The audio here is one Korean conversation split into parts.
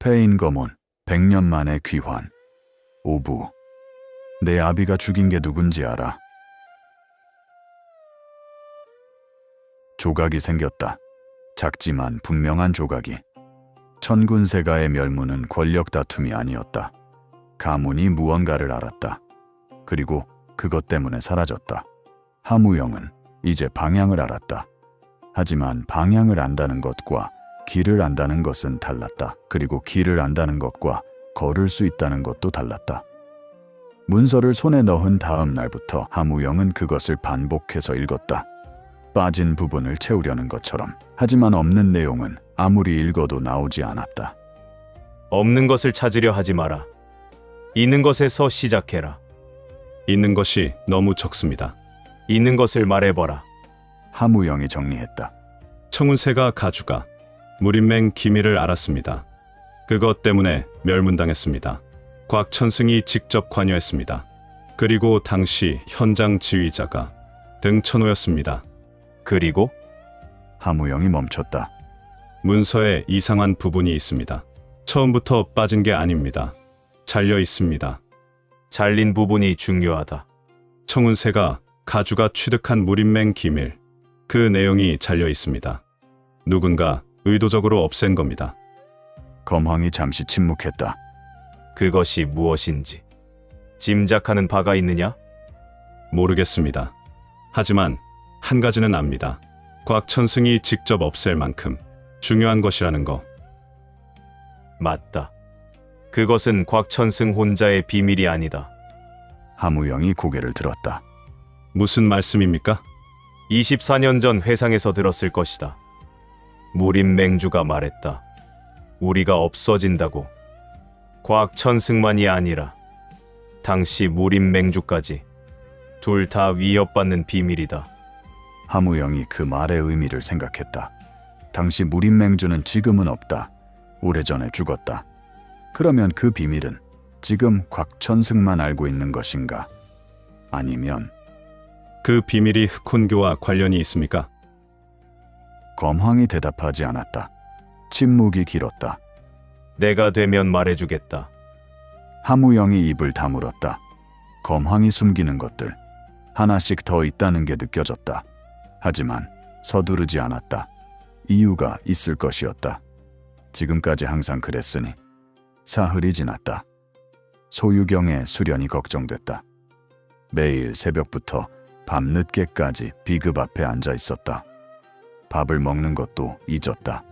폐인검은 100년 만에 귀환. 오부. 내 아비가 죽인 게 누군지 알아. 조각이 생겼다. 작지만 분명한 조각이. 천군세가의 멸문은 권력 다툼이 아니었다. 가문이 무언가를 알았다. 그리고 그것 때문에 사라졌다. 하무영은 이제 방향을 알았다. 하지만 방향을 안다는 것과 길을 안다는 것은 달랐다. 그리고 길을 안다는 것과 걸을 수 있다는 것도 달랐다. 문서를 손에 넣은 다음 날부터 하무영은 그것을 반복해서 읽었다. 빠진 부분을 채우려는 것처럼. 하지만 없는 내용은 아무리 읽어도 나오지 않았다. 없는 것을 찾으려 하지 마라. 있는 것에서 시작해라. 있는 것이 너무 적습니다. 있는 것을 말해보라. 하무영이 정리했다. 청운세가 가주가 무림맹 기밀을 알았습니다. 그것 때문에 멸문당했습니다. 곽천승이 직접 관여했습니다. 그리고 당시 현장 지휘자가 등천호였습니다. 그리고 하무영이 멈췄다. 문서에 이상한 부분이 있습니다. 처음부터 빠진 게 아닙니다. 잘려 있습니다. 잘린 부분이 중요하다. 청운세가 가주가 취득한 무림맹 기밀, 그 내용이 잘려 있습니다. 누군가 의도적으로 없앤 겁니다. 검황이 잠시 침묵했다. 그것이 무엇인지 짐작하는 바가 있느냐? 모르겠습니다. 하지만 한 가지는 압니다. 곽천승이 직접 없앨 만큼 중요한 것이라는 거. 맞다. 그것은 곽천승 혼자의 비밀이 아니다. 하무영이 고개를 들었다. 무슨 말씀입니까? 24년 전 회상에서 들었을 것이다. 무림맹주가 말했다. 우리가 없어진다고. 곽천승만이 아니라 당시 무림맹주까지 둘 다 위협받는 비밀이다. 하무영이 그 말의 의미를 생각했다. 당시 무림맹주는 지금은 없다. 오래전에 죽었다. 그러면 그 비밀은 지금 곽천승만 알고 있는 것인가? 아니면 그 비밀이 흑혼교와 관련이 있습니까? 검황이 대답하지 않았다. 침묵이 길었다. 내가 되면 말해주겠다. 하무영이 입을 다물었다. 검황이 숨기는 것들 하나씩 더 있다는 게 느껴졌다. 하지만 서두르지 않았다. 이유가 있을 것이었다. 지금까지 항상 그랬으니. 사흘이 지났다. 소유경의 수련이 걱정됐다. 매일 새벽부터 밤늦게까지 비급 앞에 앉아 있었다. 밥을 먹는 것도 잊었다.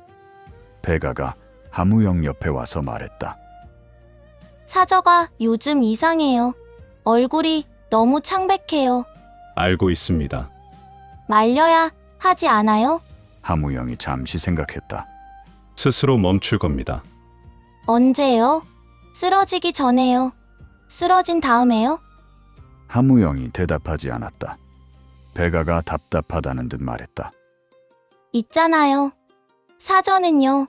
배가가 하무영 옆에 와서 말했다. 사저가 요즘 이상해요. 얼굴이 너무 창백해요. 알고 있습니다. 말려야 하지 않아요? 하무영이 잠시 생각했다. 스스로 멈출 겁니다. 언제요? 쓰러지기 전에요. 쓰러진 다음에요? 하무영이 대답하지 않았다. 배가가 답답하다는 듯 말했다. 있잖아요. 사저는요.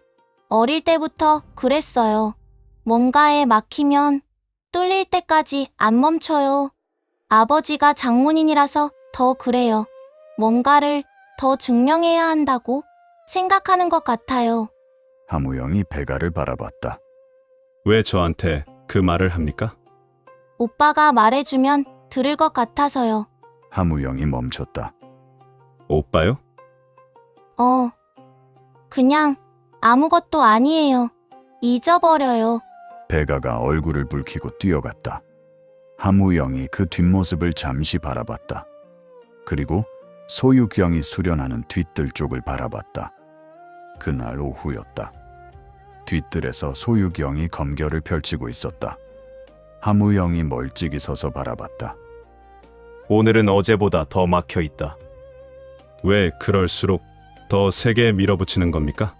어릴 때부터 그랬어요. 뭔가에 막히면 뚫릴 때까지 안 멈춰요. 아버지가 장문인이라서 더 그래요. 뭔가를 더 증명해야 한다고 생각하는 것 같아요. 하무영이 배가를 바라봤다. 왜 저한테 그 말을 합니까? 오빠가 말해주면 들을 것 같아서요. 하무영이 멈췄다. 오빠요? 그냥 아무것도 아니에요. 잊어버려요. 배가가 얼굴을 붉히고 뛰어갔다. 하무영이 그 뒷모습을 잠시 바라봤다. 그리고 소유경이 수련하는 뒤뜰 쪽을 바라봤다. 그날 오후였다. 뒤뜰에서 소유경이 검결을 펼치고 있었다. 하무영이 멀찍이 서서 바라봤다. 오늘은 어제보다 더 막혀 있다. 왜 그럴수록 더 세게 밀어붙이는 겁니까?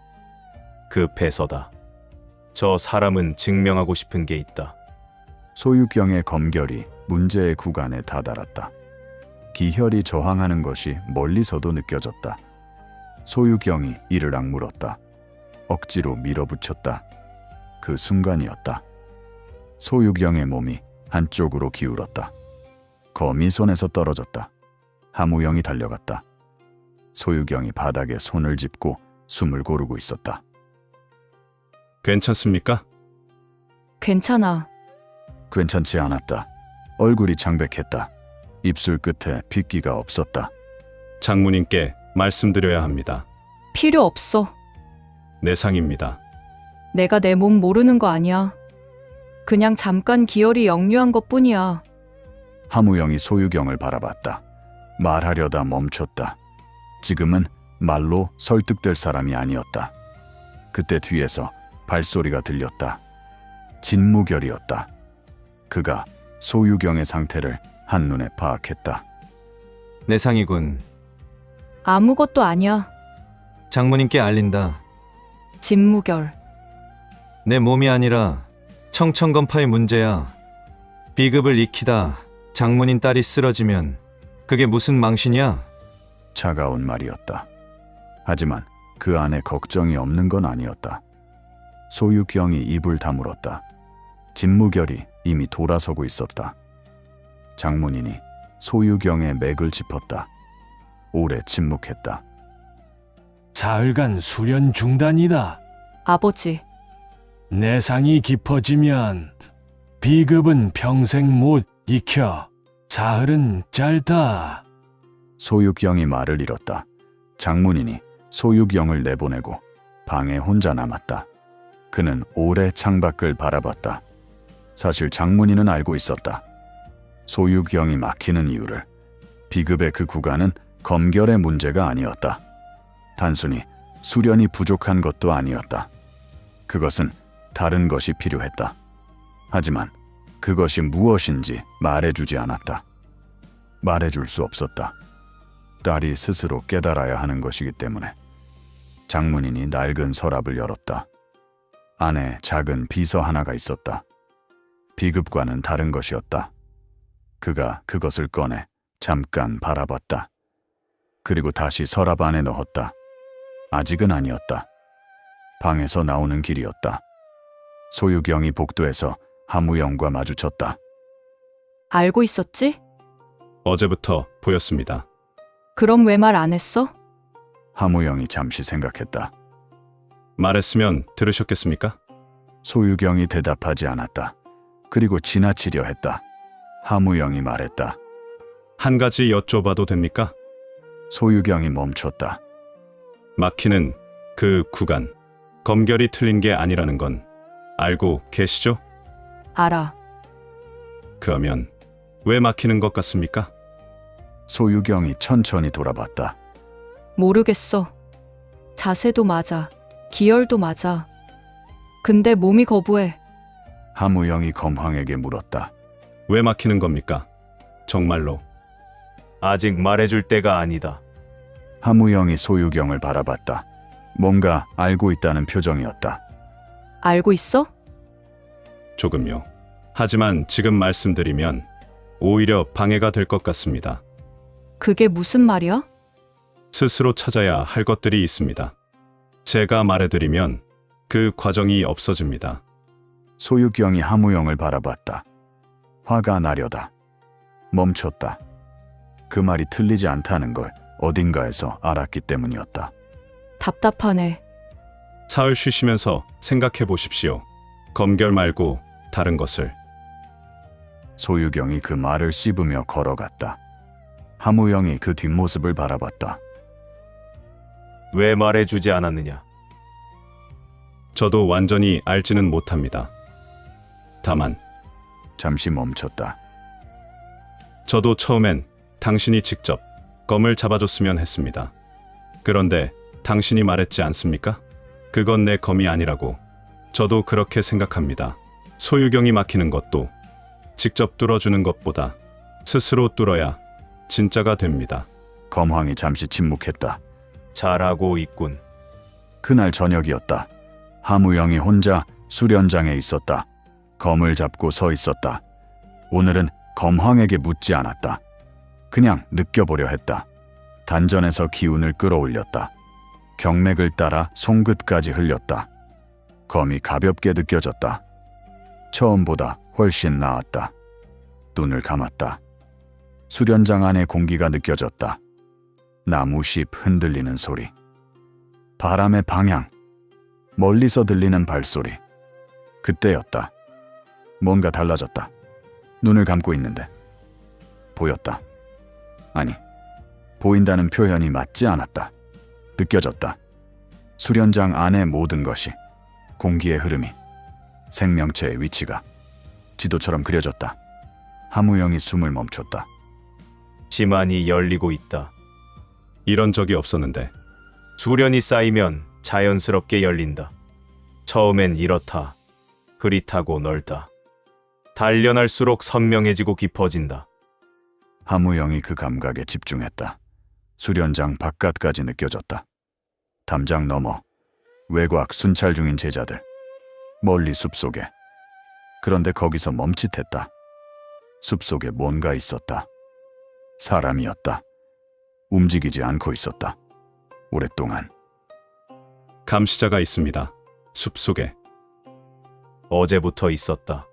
급해서다. 저 사람은 증명하고 싶은 게 있다. 소유경의 검결이 문제의 구간에 다다랐다. 기혈이 저항하는 것이 멀리서도 느껴졌다. 소유경이 이를 악물었다. 억지로 밀어붙였다. 그 순간이었다. 소유경의 몸이 한쪽으로 기울었다. 검이 손에서 떨어졌다. 하무영이 달려갔다. 소유경이 바닥에 손을 짚고 숨을 고르고 있었다. 괜찮습니까? 괜찮아. 괜찮지 않았다. 얼굴이 창백했다. 입술 끝에 핏기가 없었다. 장모님께 말씀드려야 합니다. 필요 없어. 내상입니다. 내가 내 몸 모르는 거 아니야. 그냥 잠깐 기혈이 역류한 것뿐이야. 하무영이 소유경을 바라봤다. 말하려다 멈췄다. 지금은 말로 설득될 사람이 아니었다. 그때 뒤에서 발소리가 들렸다. 진무결이었다. 그가 소유경의 상태를 한눈에 파악했다. 내상이군. 아무것도 아니야. 장모님께 알린다. 진무결. 내 몸이 아니라 청천검파의 문제야. 비급을 익히다 장모님 딸이 쓰러지면 그게 무슨 망신이야? 차가운 말이었다. 하지만 그 안에 걱정이 없는 건 아니었다. 소유경이 입을 다물었다. 진무결이 이미 돌아서고 있었다. 장문인이 소유경의 맥을 짚었다. 오래 침묵했다. 사흘간 수련 중단이다. 아버지, 내상이 깊어지면 비급은 평생 못 익혀. 사흘은 짧다. 소유경이 말을 잃었다. 장문인이 소유경을 내보내고 방에 혼자 남았다. 그는 오래 창밖을 바라봤다. 사실 장문인은 알고 있었다. 소유경이 막히는 이유를. 비급의 그 구간은 검결의 문제가 아니었다. 단순히 수련이 부족한 것도 아니었다. 그것은 다른 것이 필요했다. 하지만 그것이 무엇인지 말해주지 않았다. 말해줄 수 없었다. 딸이 스스로 깨달아야 하는 것이기 때문에. 장문인이 낡은 서랍을 열었다. 안에 작은 비서 하나가 있었다. 비급과는 다른 것이었다. 그가 그것을 꺼내 잠깐 바라봤다. 그리고 다시 서랍 안에 넣었다. 아직은 아니었다. 방에서 나오는 길이었다. 소유경이 복도에서 하무영과 마주쳤다. 알고 있었지? 어제부터 보였습니다. 그럼 왜 말 안 했어? 하무영이 잠시 생각했다. 말했으면 들으셨겠습니까? 소유경이 대답하지 않았다. 그리고 지나치려 했다. 하무영이 말했다. 한 가지 여쭤봐도 됩니까? 소유경이 멈췄다. 막히는 그 구간, 검결이 틀린 게 아니라는 건 알고 계시죠? 알아. 그러면 왜 막히는 것 같습니까? 소유경이 천천히 돌아봤다. 모르겠어. 자세도 맞아. 기혈도 맞아. 근데 몸이 거부해. 하무영이 검황에게 물었다. 왜 막히는 겁니까? 정말로. 아직 말해줄 때가 아니다. 하무영이 소유경을 바라봤다. 뭔가 알고 있다는 표정이었다. 알고 있어? 조금요. 하지만 지금 말씀드리면 오히려 방해가 될 것 같습니다. 그게 무슨 말이야? 스스로 찾아야 할 것들이 있습니다. 제가 말해드리면 그 과정이 없어집니다. 소유경이 하무영을 바라봤다. 화가 나려다. 멈췄다. 그 말이 틀리지 않다는 걸 어딘가에서 알았기 때문이었다. 답답하네. 사흘 쉬시면서 생각해 보십시오. 검결 말고 다른 것을. 소유경이 그 말을 씹으며 걸어갔다. 하무영이 그 뒷모습을 바라봤다. 왜 말해주지 않았느냐? 저도 완전히 알지는 못합니다. 다만 잠시 멈췄다. 저도 처음엔 당신이 직접 검을 잡아줬으면 했습니다. 그런데 당신이 말했지 않습니까? 그건 내 검이 아니라고. 저도 그렇게 생각합니다. 소유경이 막히는 것도 직접 뚫어주는 것보다 스스로 뚫어야 진짜가 됩니다. 검황이 잠시 침묵했다. 잘하고 있군. 그날 저녁이었다. 하무영이 혼자 수련장에 있었다. 검을 잡고 서 있었다. 오늘은 검황에게 묻지 않았다. 그냥 느껴보려 했다. 단전에서 기운을 끌어올렸다. 경맥을 따라 손끝까지 흘렸다. 검이 가볍게 느껴졌다. 처음보다 훨씬 나았다. 눈을 감았다. 수련장 안의 공기가 느껴졌다. 나무잎 흔들리는 소리. 바람의 방향. 멀리서 들리는 발소리. 그때였다. 뭔가 달라졌다. 눈을 감고 있는데 보였다. 아니, 보인다는 표현이 맞지 않았다. 느껴졌다. 수련장 안의 모든 것이, 공기의 흐름이, 생명체의 위치가 지도처럼 그려졌다. 하무영이 숨을 멈췄다. 지만이 열리고 있다. 이런 적이 없었는데. 수련이 쌓이면 자연스럽게 열린다. 처음엔 이렇다. 흐릿하고 넓다. 단련할수록 선명해지고 깊어진다. 하무영이 그 감각에 집중했다. 수련장 바깥까지 느껴졌다. 담장 너머, 외곽 순찰 중인 제자들, 멀리 숲속에. 그런데 거기서 멈칫했다. 숲속에 뭔가 있었다. 사람이었다. 움직이지 않고 있었다. 오랫동안. 감시자가 있습니다. 숲속에. 어제부터 있었다.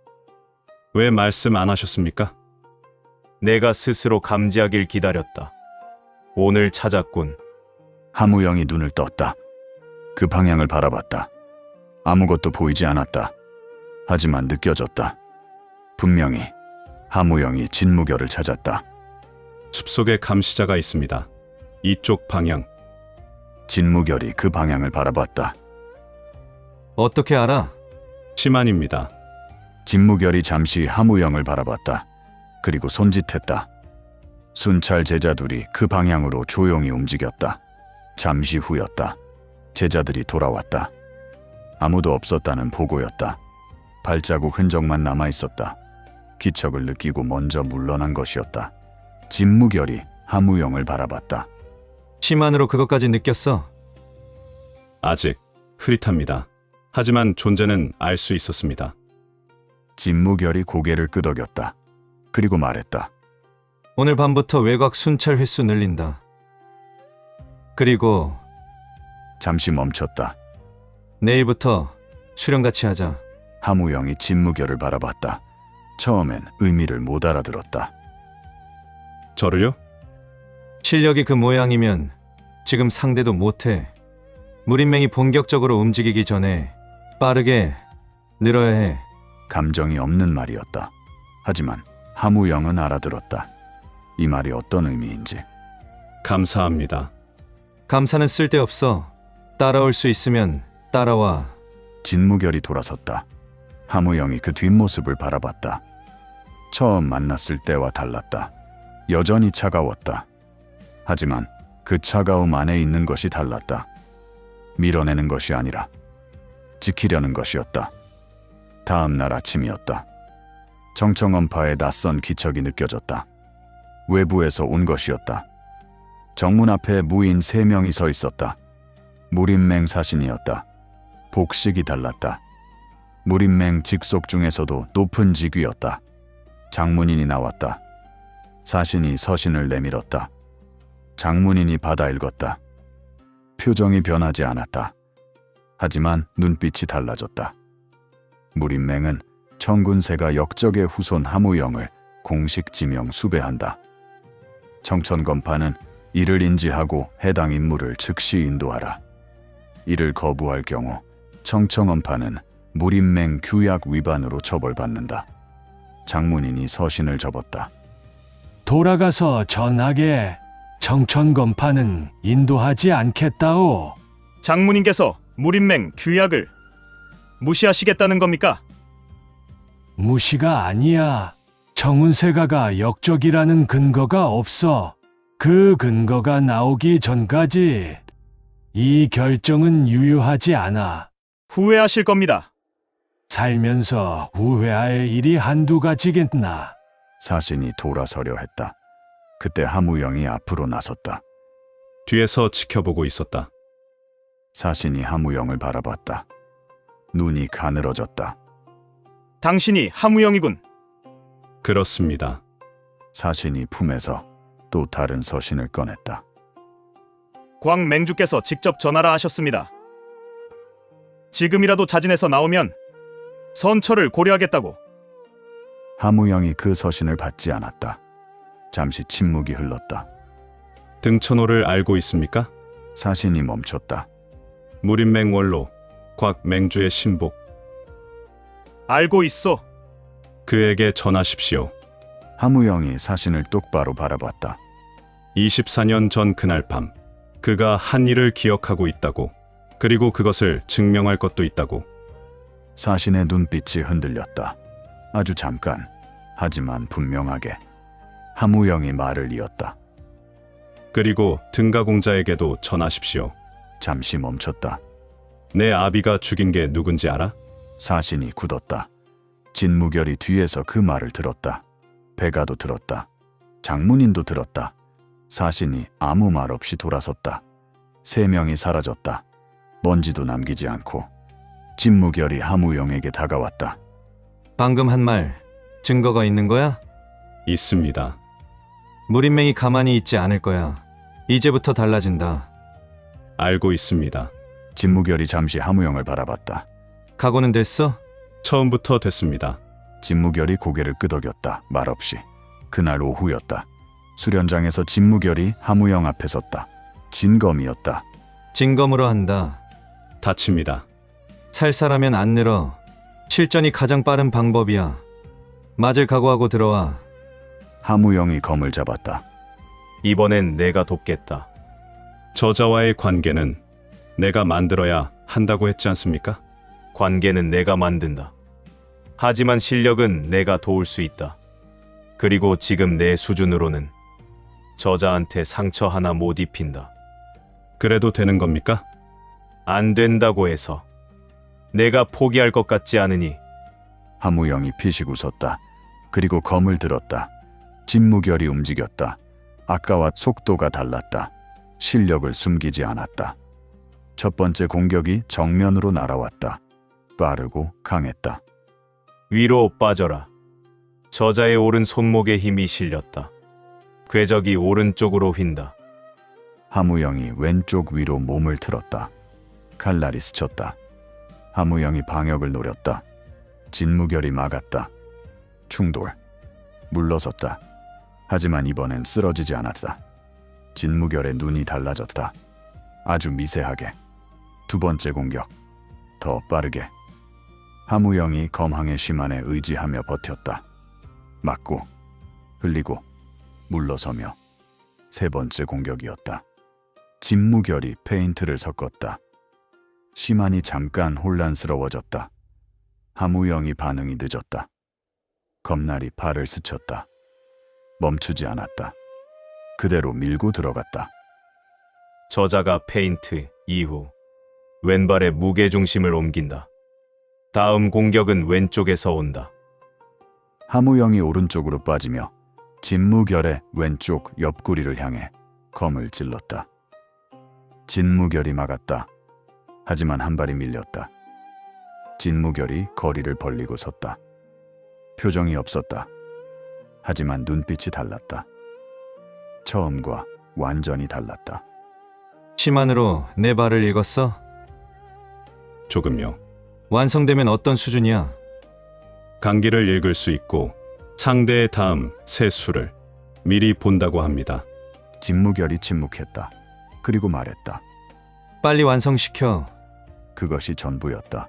왜 말씀 안 하셨습니까? 내가 스스로 감지하길 기다렸다. 오늘 찾았군. 하무영이 눈을 떴다. 그 방향을 바라봤다. 아무것도 보이지 않았다. 하지만 느껴졌다. 분명히 하무영이 진무결을 찾았다. 숲속에 감시자가 있습니다. 이쪽 방향. 진무결이 그 방향을 바라봤다. 어떻게 알아? 시만입니다. 진무결이 잠시 하무영을 바라봤다. 그리고 손짓했다. 순찰 제자들이 그 방향으로 조용히 움직였다. 잠시 후였다. 제자들이 돌아왔다. 아무도 없었다는 보고였다. 발자국 흔적만 남아있었다. 기척을 느끼고 먼저 물러난 것이었다. 진무결이 하무영을 바라봤다. 시만으로 그것까지 느꼈어? 아직 흐릿합니다. 하지만 존재는 알 수 있었습니다. 진무결이 고개를 끄덕였다. 그리고 말했다. 오늘 밤부터 외곽 순찰 횟수 늘린다. 그리고 잠시 멈췄다. 내일부터 수련같이 하자. 하무영이 진무결을 바라봤다. 처음엔 의미를 못 알아들었다. 저를요? 실력이 그 모양이면 지금 상대도 못해. 무린맹이 본격적으로 움직이기 전에 빠르게 늘어야 해. 감정이 없는 말이었다. 하지만 하무영은 알아들었다. 이 말이 어떤 의미인지. 감사합니다. 감사는 쓸데없어. 따라올 수 있으면 따라와. 진무결이 돌아섰다. 하무영이 그 뒷모습을 바라봤다. 처음 만났을 때와 달랐다. 여전히 차가웠다. 하지만 그 차가움 안에 있는 것이 달랐다. 밀어내는 것이 아니라 지키려는 것이었다. 다음 날 아침이었다. 정청원파의 낯선 기척이 느껴졌다. 외부에서 온 것이었다. 정문 앞에 무인 3명이 서 있었다. 무림맹 사신이었다. 복식이 달랐다. 무림맹 직속 중에서도 높은 직위였다. 장문인이 나왔다. 사신이 서신을 내밀었다. 장문인이 받아 읽었다. 표정이 변하지 않았다. 하지만 눈빛이 달라졌다. 무림맹은 청군세가 역적의 후손 하무영을 공식 지명 수배한다. 청천검파는 이를 인지하고 해당 인물을 즉시 인도하라. 이를 거부할 경우 청청원파는 무림맹 규약 위반으로 처벌받는다. 장문인이 서신을 접었다. 돌아가서 전하게 청천검파는 인도하지 않겠다오. 장문인께서 무림맹 규약을 무시하시겠다는 겁니까? 무시가 아니야. 청운세가가 역적이라는 근거가 없어. 그 근거가 나오기 전까지 이 결정은 유효하지 않아. 후회하실 겁니다. 살면서 후회할 일이 한두 가지겠나. 사신이 돌아서려 했다. 그때 하무영이 앞으로 나섰다. 뒤에서 지켜보고 있었다. 사신이 하무영을 바라봤다. 눈이 가늘어졌다. 당신이 하무영이군. 그렇습니다. 사신이 품에서 또 다른 서신을 꺼냈다. 광맹주께서 직접 전하라 하셨습니다. 지금이라도 자진해서 나오면 선처를 고려하겠다고. 하무영이 그 서신을 받지 않았다. 잠시 침묵이 흘렀다. 등천호를 알고 있습니까? 사신이 멈췄다. 무림맹 원로 곽맹주의 신복, 알고 있어. 그에게 전하십시오. 하무영이 사신을 똑바로 바라봤다. 24년 전 그날 밤, 그가 한 일을 기억하고 있다고, 그리고 그것을 증명할 것도 있다고. 사신의 눈빛이 흔들렸다. 아주 잠깐, 하지만 분명하게. 하무영이 말을 이었다. 그리고 등가공자에게도 전하십시오. 잠시 멈췄다. 내 아비가 죽인 게 누군지 알아? 사신이 굳었다. 진무결이 뒤에서 그 말을 들었다. 배가도 들었다. 장문인도 들었다. 사신이 아무 말 없이 돌아섰다. 3명이 사라졌다. 먼지도 남기지 않고. 진무결이 하무영에게 다가왔다. 방금 한 말 증거가 있는 거야? 있습니다. 무린맹이 가만히 있지 않을 거야. 이제부터 달라진다. 알고 있습니다. 진무결이 잠시 하무영을 바라봤다. 각오는 됐어? 처음부터 됐습니다. 진무결이 고개를 끄덕였다. 말없이. 그날 오후였다. 수련장에서 진무결이 하무영 앞에 섰다. 진검이었다. 진검으로 한다. 다칩니다. 살살하면 안 늘어. 실전이 가장 빠른 방법이야. 맞을 각오하고 들어와. 하무영이 검을 잡았다. 이번엔 내가 돕겠다. 저자와의 관계는 내가 만들어야 한다고 했지 않습니까? 관계는 내가 만든다. 하지만 실력은 내가 도울 수 있다. 그리고 지금 내 수준으로는 저자한테 상처 하나 못 입힌다. 그래도 되는 겁니까? 안 된다고 해서 내가 포기할 것 같지 않으니. 하무영이 피식 웃었다. 그리고 검을 들었다. 진무결이 움직였다. 아까와 속도가 달랐다. 실력을 숨기지 않았다. 첫 번째 공격이 정면으로 날아왔다. 빠르고 강했다. 위로 빠져라. 저자의 오른 손목에 힘이 실렸다. 궤적이 오른쪽으로 휜다. 하무영이 왼쪽 위로 몸을 틀었다. 칼날이 스쳤다. 하무영이 방역을 노렸다. 진무결이 막았다. 충돌. 물러섰다. 하지만 이번엔 쓰러지지 않았다. 진무결의 눈이 달라졌다. 아주 미세하게. 두 번째 공격. 더 빠르게. 하무영이 검항의 심한에 의지하며 버텼다. 맞고, 흘리고, 물러서며. 세 번째 공격이었다. 진무결이 페인트를 섞었다. 심한이 잠깐 혼란스러워졌다. 하무영이 반응이 늦었다. 검날이 팔을 스쳤다. 멈추지 않았다. 그대로 밀고 들어갔다. 저자가 페인트 이후 왼발의 무게중심을 옮긴다. 다음 공격은 왼쪽에서 온다. 하무영이 오른쪽으로 빠지며 진무결의 왼쪽 옆구리를 향해 검을 찔렀다. 진무결이 막았다. 하지만 한 발이 밀렸다. 진무결이 거리를 벌리고 섰다. 표정이 없었다. 하지만 눈빛이 달랐다. 처음과 완전히 달랐다. 심한으로 내 발을 읽었어? 조금요. 완성되면 어떤 수준이야? 강기를 읽을 수 있고 상대의 다음 세 수를 미리 본다고 합니다. 진무결이 침묵했다. 그리고 말했다. 빨리 완성시켜. 그것이 전부였다.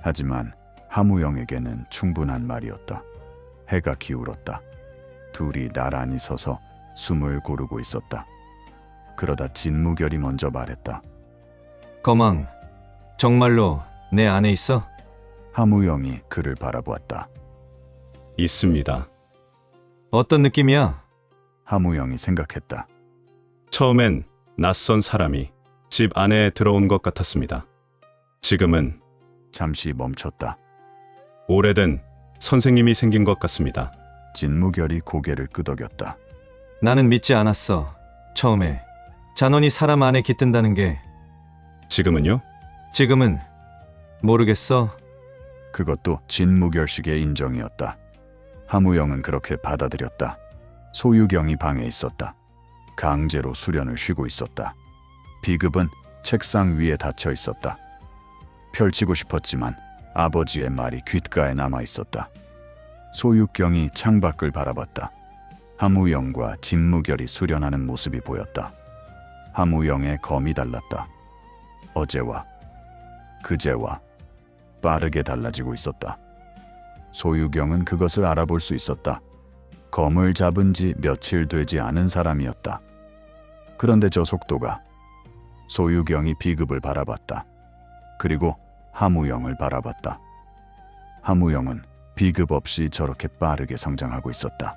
하지만 하무영에게는 충분한 말이었다. 해가 기울었다. 둘이 나란히 서서 숨을 고르고 있었다. 그러다 진무결이 먼저 말했다. 거망, 정말로 내 안에 있어? 하무영이 그를 바라보았다. 있습니다. 어떤 느낌이야? 하무영이 생각했다. 처음엔 낯선 사람이 집 안에 들어온 것 같았습니다. 지금은 잠시 멈췄다. 오래된 선생님이 생긴 것 같습니다. 진무결이 고개를 끄덕였다. 나는 믿지 않았어. 처음에. 잔원이 사람 안에 깃든다는 게. 지금은요? 지금은 모르겠어. 그것도 진무결식의 인정이었다. 하무영은 그렇게 받아들였다. 소유경이 방에 있었다. 강제로 수련을 쉬고 있었다. 비급은 책상 위에 닫혀 있었다. 펼치고 싶었지만 아버지의 말이 귓가에 남아 있었다. 소유경이 창밖을 바라봤다. 하무영과 진무결이 수련하는 모습이 보였다. 하무영의 검이 달랐다. 어제와 그제와 빠르게 달라지고 있었다. 소유경은 그것을 알아볼 수 있었다. 검을 잡은 지 며칠 되지 않은 사람이었다. 그런데 저 속도가 소유경이 비급을 바라봤다. 그리고 하무영을 바라봤다. 하무영은 비급 없이 저렇게 빠르게 성장하고 있었다.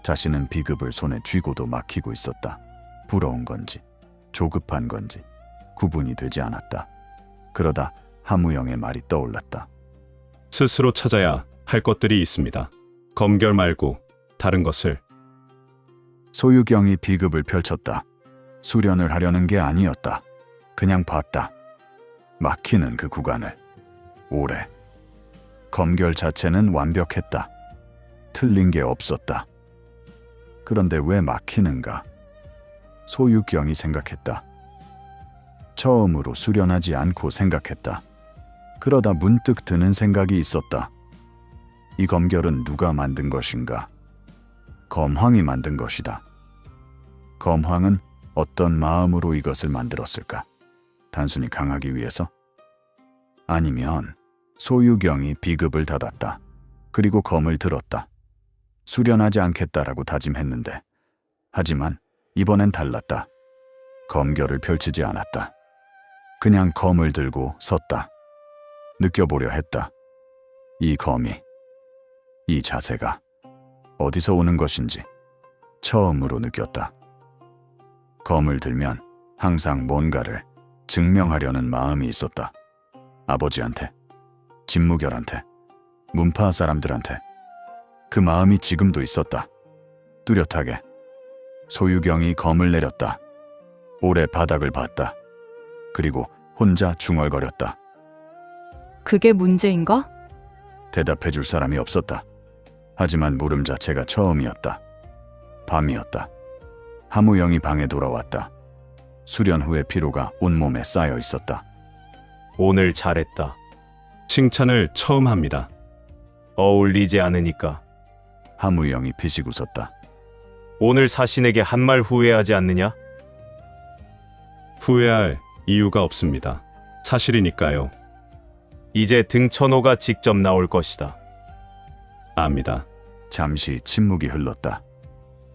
자신은 비급을 손에 쥐고도 막히고 있었다. 부러운 건지 조급한 건지 구분이 되지 않았다. 그러다 하무영의 말이 떠올랐다. 스스로 찾아야 할 것들이 있습니다. 검결 말고 다른 것을. 소유경이 비급을 펼쳤다. 수련을 하려는 게 아니었다. 그냥 봤다. 막히는 그 구간을. 오래. 검결 자체는 완벽했다. 틀린 게 없었다. 그런데 왜 막히는가? 소유경이 생각했다. 처음으로 수련하지 않고 생각했다. 그러다 문득 드는 생각이 있었다. 이 검결은 누가 만든 것인가? 검황이 만든 것이다. 검황은 어떤 마음으로 이것을 만들었을까? 단순히 강하기 위해서? 아니면 소유경이 비급을 닫았다. 그리고 검을 들었다. 수련하지 않겠다라고 다짐했는데, 하지만 이번엔 달랐다. 검결을 펼치지 않았다. 그냥 검을 들고 섰다. 느껴보려 했다. 이 검이, 이 자세가 어디서 오는 것인지 처음으로 느꼈다. 검을 들면 항상 뭔가를 증명하려는 마음이 있었다. 아버지한테, 진무결한테, 문파 사람들한테. 그 마음이 지금도 있었다. 뚜렷하게. 소유경이 검을 내렸다. 오래 바닥을 봤다. 그리고 혼자 중얼거렸다. 그게 문제인가? 대답해줄 사람이 없었다. 하지만 물음 자체가 처음이었다. 밤이었다. 하무영이 방에 돌아왔다. 수련 후의 피로가 온몸에 쌓여 있었다. 오늘 잘했다. 칭찬을 처음 합니다. 어울리지 않으니까. 하무영이 피식 웃었다. 오늘 사신에게 한 말 후회하지 않느냐? 후회할 이유가 없습니다. 사실이니까요. 이제 등천호가 직접 나올 것이다. 압니다. 잠시 침묵이 흘렀다.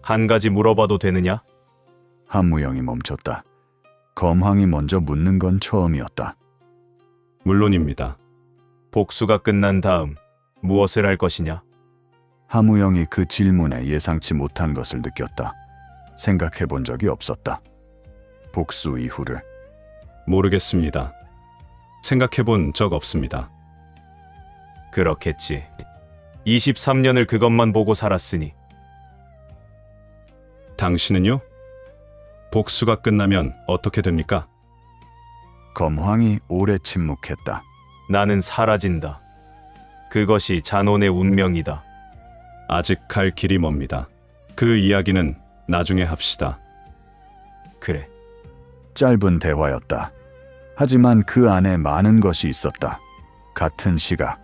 한 가지 물어봐도 되느냐? 하무영이 멈췄다. 검황이 먼저 묻는 건 처음이었다. 물론입니다. 복수가 끝난 다음 무엇을 할 것이냐? 하무영이 그 질문에 예상치 못한 것을 느꼈다. 생각해 본 적이 없었다. 복수 이후를. 모르겠습니다. 생각해 본 적 없습니다. 그렇겠지. 23년을 그것만 보고 살았으니. 당신은요? 복수가 끝나면 어떻게 됩니까? 검황이 오래 침묵했다. 나는 사라진다. 그것이 잔혼의 운명이다. 아직 갈 길이 멉니다. 그 이야기는 나중에 합시다. 그래. 짧은 대화였다. 하지만 그 안에 많은 것이 있었다. 같은 시각.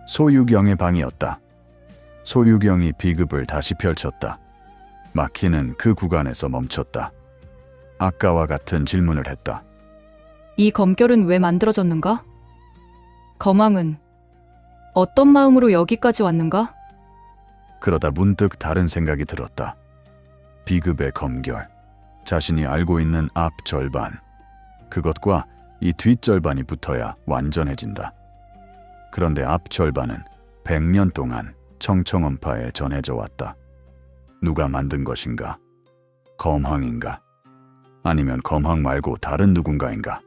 소유경의 방이었다. 소유경이 비급을 다시 펼쳤다. 막히는 그 구간에서 멈췄다. 아까와 같은 질문을 했다. 이 검결은 왜 만들어졌는가? 검황은 어떤 마음으로 여기까지 왔는가? 그러다 문득 다른 생각이 들었다. 비급의 검결. 자신이 알고 있는 앞 절반. 그것과 이 뒷 절반이 붙어야 완전해진다. 그런데 앞 절반은 100년 동안 청청원파에 전해져 왔다. 누가 만든 것인가? 검황인가? 아니면 검황 말고 다른 누군가인가?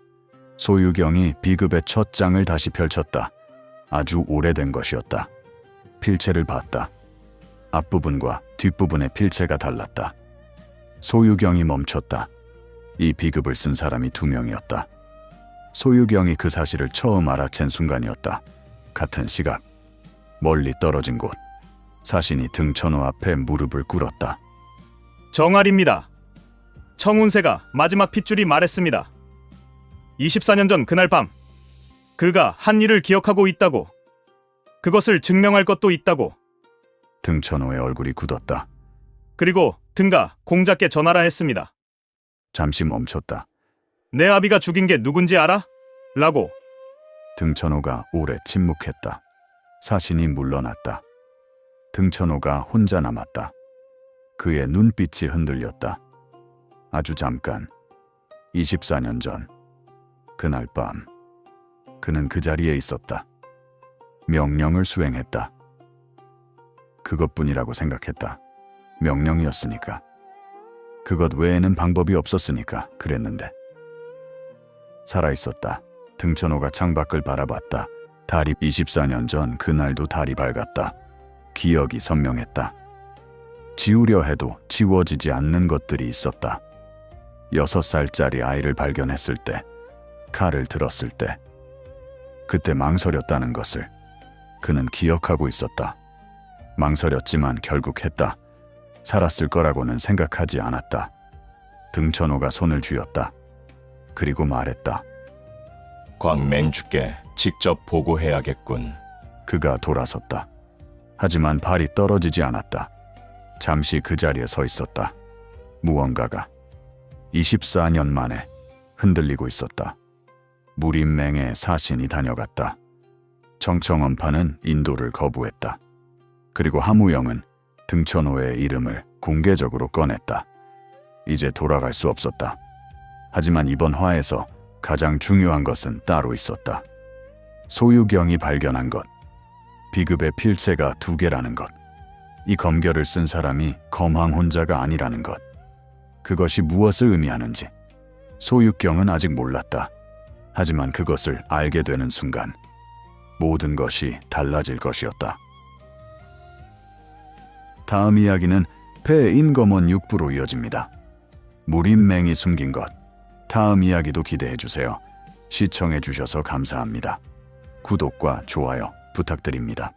소유경이 비급의 첫 장을 다시 펼쳤다. 아주 오래된 것이었다. 필체를 봤다. 앞부분과 뒷부분의 필체가 달랐다. 소유경이 멈췄다. 이 비급을 쓴 사람이 2명이었다. 소유경이 그 사실을 처음 알아챈 순간이었다. 같은 시각, 멀리 떨어진 곳, 사신이 등천호 앞에 무릎을 꿇었다. 정알입니다. 청운세가 마지막 핏줄이 말했습니다. 24년 전 그날 밤, 그가 한 일을 기억하고 있다고, 그것을 증명할 것도 있다고, 등천호의 얼굴이 굳었다. 그리고 등가 공자께 전하라 했습니다. 잠시 멈췄다. 내 아비가 죽인 게 누군지 알아? 라고. 등천호가 오래 침묵했다. 사신이 물러났다. 등천호가 혼자 남았다. 그의 눈빛이 흔들렸다. 아주 잠깐. 24년 전. 그날 밤. 그는 그 자리에 있었다. 명령을 수행했다. 그것뿐이라고 생각했다. 명령이었으니까. 그것 외에는 방법이 없었으니까 그랬는데. 살아있었다. 등천호가 창밖을 바라봤다. 달이 24년 전 그날도 달이 밝았다. 기억이 선명했다. 지우려 해도 지워지지 않는 것들이 있었다. 6살짜리 아이를 발견했을 때, 칼을 들었을 때, 그때 망설였다는 것을 그는 기억하고 있었다. 망설였지만 결국 했다. 살았을 거라고는 생각하지 않았다. 등천호가 손을 쥐었다. 그리고 말했다. 광맹주께 직접 보고해야겠군. 그가 돌아섰다. 하지만 발이 떨어지지 않았다. 잠시 그 자리에 서 있었다. 무언가가 24년 만에 흔들리고 있었다. 무림맹에 사신이 다녀갔다. 정청원파는 인도를 거부했다. 그리고 하무영은 등천호의 이름을 공개적으로 꺼냈다. 이제 돌아갈 수 없었다. 하지만 이번 화에서 가장 중요한 것은 따로 있었다. 소유경이 발견한 것. 비급의 필체가 2개라는 것. 이 검결을 쓴 사람이 검황 혼자가 아니라는 것. 그것이 무엇을 의미하는지 소유경은 아직 몰랐다. 하지만 그것을 알게 되는 순간 모든 것이 달라질 것이었다. 다음 이야기는 폐인검원 6부로 이어집니다. 무림맹이 숨긴 것. 다음 이야기도 기대해주세요. 시청해주셔서 감사합니다. 구독과 좋아요 부탁드립니다.